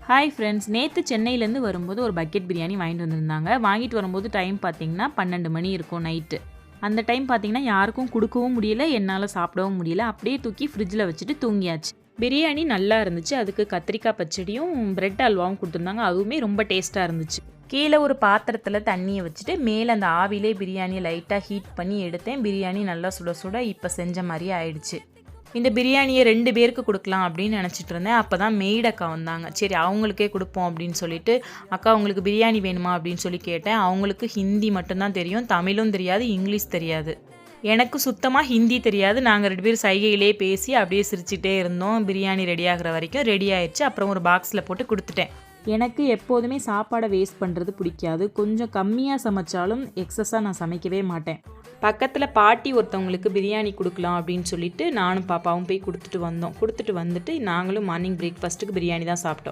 Hi friends, நேற்று சென்னையிலேருந்து வரும்போது ஒரு பக்கெட் பிரியாணி வாங்கிட்டு வந்திருந்தாங்க. வாங்கிட்டு வரும்போது டைம் பார்த்தீங்கன்னா 12 மணி இருக்கும் நைட்டு. அந்த டைம் பார்த்தீங்கன்னா யாருக்கும் கொடுக்கவும் முடியல, என்னால் சாப்பிடவும் முடியல. அப்படியே தூக்கி ஃப்ரிட்ஜில் வச்சுட்டு தூங்கியாச்சு. பிரியாணி நல்லா இருந்துச்சு. அதுக்கு கத்திரிக்காய் பச்சடியும் பிரெட் அல்வாவும் கொடுத்துருந்தாங்க. அதுவுமே ரொம்ப டேஸ்ட்டாக இருந்துச்சு. கீழே ஒரு பாத்திரத்தில் தண்ணியை வச்சுட்டு மேலே அந்த ஆவிலே பிரியாணியை லைட்டாக ஹீட் பண்ணி எடுத்தேன். பிரியாணி நல்லா சுட சுட இப்போ செஞ்ச மாதிரியே ஆயிடுச்சு. இந்த பிரியாணியை 2 பேருக்கு கொடுக்கலாம் அப்படின்னு நினச்சிட்டு இருந்தேன். அப்போ தான் மெய்ட் அக்கா வந்தாங்க. சரி அவங்களுக்கே கொடுப்போம் அப்படின்னு சொல்லிட்டு, அக்கா உங்களுக்கு பிரியாணி வேணுமா அப்படின்னு சொல்லி கேட்டேன். அவங்களுக்கு ஹிந்தி மட்டும்தான் தெரியும், தமிழும் தெரியாது, இங்கிலீஷ் தெரியாது. எனக்கு சுத்தமாக ஹிந்தி தெரியாது. நாங்கள் 2 பேரும் சைகையிலே பேசி அப்படியே சிரிச்சிட்டே இருந்தோம். பிரியாணி ரெடி ஆகிற வரைக்கும் ரெடி ஆயிடுச்சு. அப்புறம் ஒரு பாக்ஸில் போட்டு கொடுத்துட்டேன். எனக்கு எப்போதுமே சாப்பாடை வேஸ்ட் பண்ணுறது பிடிக்காது. கொஞ்சம் கம்மியாக சமைச்சாலும் எக்ஸஸாக நான் சமைக்கவே மாட்டேன். பக்கத்தில் பாட்டி ஒருத்தவங்களுக்கு பிரியாணி கொடுக்கலாம் அப்படின்னு சொல்லிட்டு நானும் பாப்பாவும் போய் கொடுத்துட்டு வந்துட்டு நாங்களும் மார்னிங் பிரேக்ஃபாஸ்ட்டுக்கு பிரியாணி தான் சாப்பிட்டோம்.